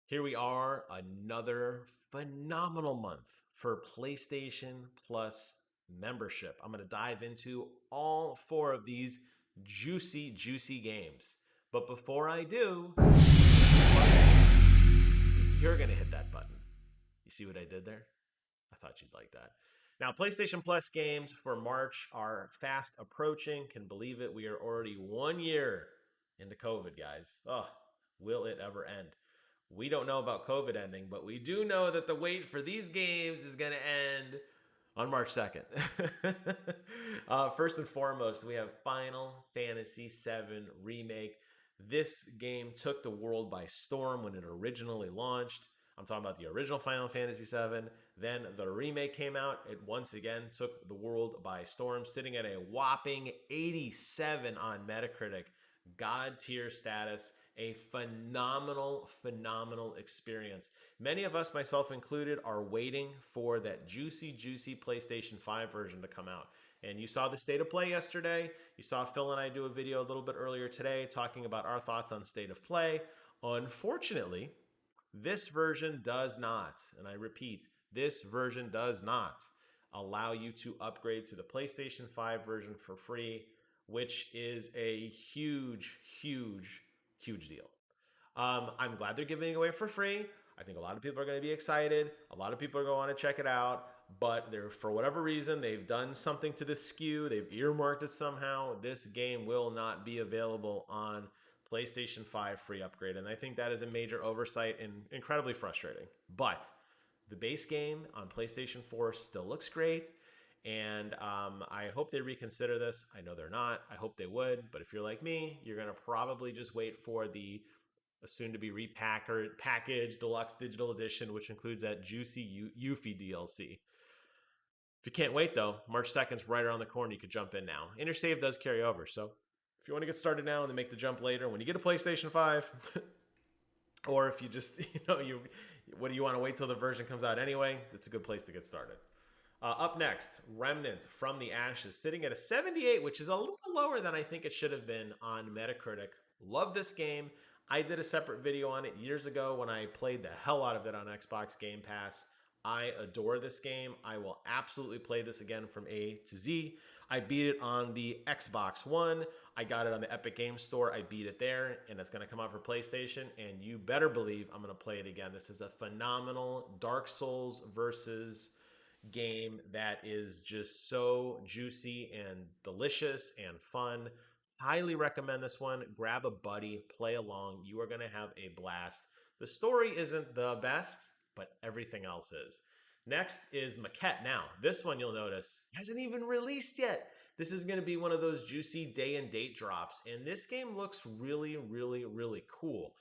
Here we are, another phenomenal month for PlayStation Plus membership. I'm going to dive into all four of these juicy, juicy games. But before I do, you're going to hit that button. You see what I did there? I thought you'd like that. Now, PlayStation Plus games for March are fast approaching. Can believe it. We are already 1 year into COVID, guys. Oh, will it ever end? We don't know about COVID ending, but we do know that the wait for these games is going to end on March 2nd. First and foremost, we have Final Fantasy VII Remake. This game took the world by storm when it originally launched. I'm talking about the original Final Fantasy VII. Then the remake came out. It once again took the world by storm, sitting at a whopping 87 on Metacritic. God tier status. A phenomenal, phenomenal experience. Many of us, myself included, are waiting for that juicy, juicy PlayStation 5 version to come out. And you saw the state of play yesterday. You saw Phil and I do a video a little bit earlier today talking about our thoughts on state of play. Unfortunately, this version does not, and I repeat, this version does not allow you to upgrade to the PlayStation 5 version for free, which is a huge, huge, huge deal. I'm glad they're giving it away for free. I think a lot of people are going to be excited. A lot of people are going to want to check it out. But they're, for whatever reason, they've done something to this SKU. They've earmarked it somehow. This game will not be available on PlayStation 5 free upgrade. And I think that is a major oversight and incredibly frustrating. But the base game on PlayStation 4 still looks great. And I hope they reconsider this. I know they're not. I hope they would. But if you're like me, you're going to probably just wait for the soon to be repackaged deluxe digital edition, which includes that juicy Yuffie DLC. If you can't wait though, March 2nd is right around the corner. You could jump in now. And your save does carry over. So if you want to get started now and then make the jump later, when you get a PlayStation 5, or if you just, what do you want to wait till the version comes out anyway? It's a good place to get started. Up next, Remnant from the Ashes, sitting at a 78, which is a little lower than I think it should have been on Metacritic. Love this game. I did a separate video on it years ago when I played the hell out of it on Xbox Game Pass. I adore this game. I will absolutely play this again from A to Z. I beat it on the Xbox One. I got it on the Epic Games Store. I beat it there, and it's going to come out for PlayStation. And you better believe I'm going to play it again. This is a phenomenal Dark Souls versus game that is just so juicy and delicious and fun. Highly recommend this one. Grab a buddy, play along. You are going to have a blast. The story isn't the best, but everything else is. Next is Maquette. Now, this one you'll notice hasn't even released yet. This is going to be one of those juicy day and date drops, and this game looks really, really, really cool.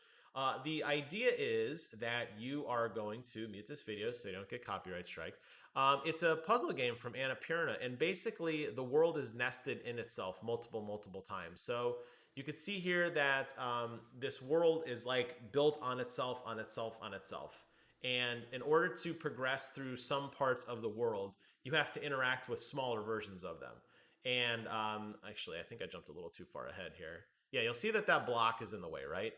The idea is that you are going to mute this video so you don't get copyright strikes. It's a puzzle game from Annapurna, and basically the world is nested in itself multiple times. So you can see here that this world is like built on itself, on itself, on itself. And in order to progress through some parts of the world, you have to interact with smaller versions of them. And actually, I think I jumped a little too far ahead here. Yeah, you'll see that that block is in the way, right?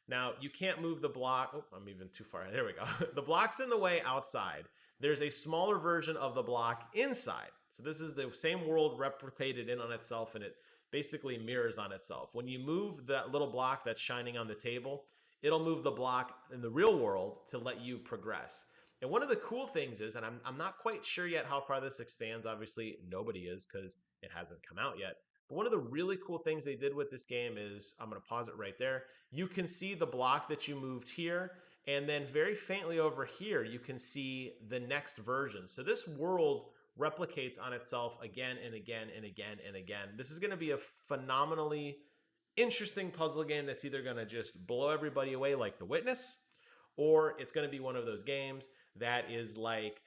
Now, you can't move the block. Oh, I'm even too far. There we go. The block's in the way outside. There's a smaller version of the block inside. So this is the same world replicated in on itself, and it basically mirrors on itself. When you move that little block that's shining on the table, it'll move the block in the real world to let you progress. And one of the cool things is, and I'm not quite sure yet how far this expands. Obviously, nobody is because it hasn't come out yet. But one of the really cool things they did with this game is, I'm going to pause it right there. You can see the block that you moved here. And then very faintly over here, you can see the next version. So this world replicates on itself again and again and again and again. This is going to be a phenomenally interesting puzzle game that's either going to just blow everybody away like The Witness, or it's going to be one of those games that is like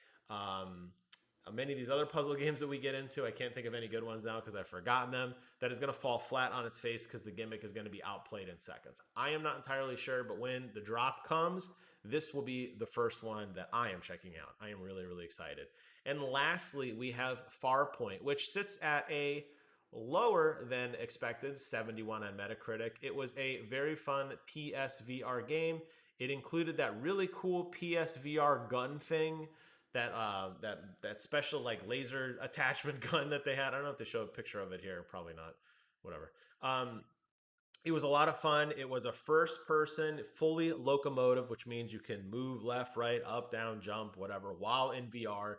many of these other puzzle games that we get into. I can't think of any good ones now because I've forgotten them. That is going to fall flat on its face because the gimmick is going to be outplayed in seconds. I am not entirely sure, but when the drop comes, this will be the first one that I am checking out. I am really, really excited. And lastly, we have Farpoint, which sits at a lower than expected 71 on Metacritic. It was a very fun PSVR game. It included that really cool PSVR gun thing, that special like laser attachment gun that they had. I don't know if they show a picture of it here. Probably not. Whatever. Um, it was a lot of fun. It was a first person, fully locomotive, which means you can move left, right, up, down, jump, whatever, while in VR.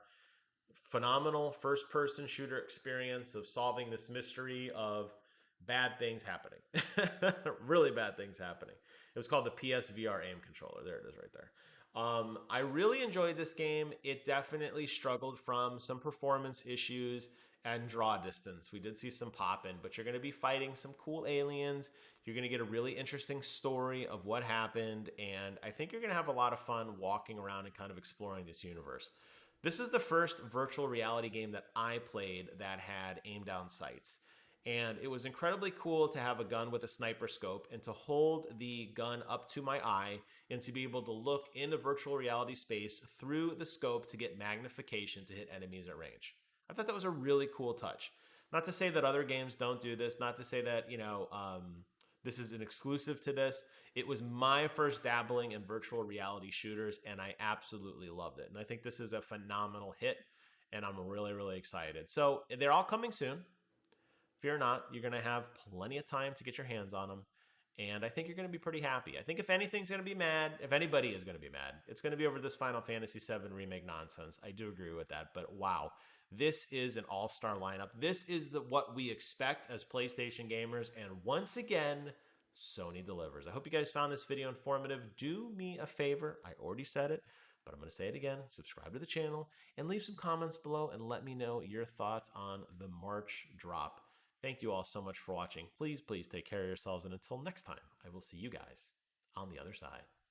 Phenomenal first person shooter experience of solving this mystery of bad things happening. Really bad things happening. It was called the PSVR aim controller. There it is right there. I really enjoyed this game. It definitely struggled from some performance issues and draw distance. We did see some popping, but you're going to be fighting some cool aliens. You're going to get a really interesting story of what happened, and I think you're going to have a lot of fun walking around and kind of exploring this universe. This is the first virtual reality game that I played that had aim down sights. And it was incredibly cool to have a gun with a sniper scope and to hold the gun up to my eye and to be able to look in a virtual reality space through the scope to get magnification to hit enemies at range. I thought that was a really cool touch. Not to say that other games don't do this, not to say that, this is an exclusive to this. It was my first dabbling in virtual reality shooters, and I absolutely loved it. And I think this is a phenomenal hit, and I'm really, really excited. So they're all coming soon. Fear not, you're going to have plenty of time to get your hands on them. And I think you're going to be pretty happy. I think if anything's going to be mad, if anybody is going to be mad, it's going to be over this Final Fantasy VII Remake nonsense. I do agree with that. But wow, this is an all-star lineup. This is what we expect as PlayStation gamers. And once again, Sony delivers. I hope you guys found this video informative. Do me a favor. I already said it, but I'm going to say it again. Subscribe to the channel and leave some comments below and let me know your thoughts on the March drop. Thank you all so much for watching. Please, please take care of yourselves. And until next time, I will see you guys on the other side.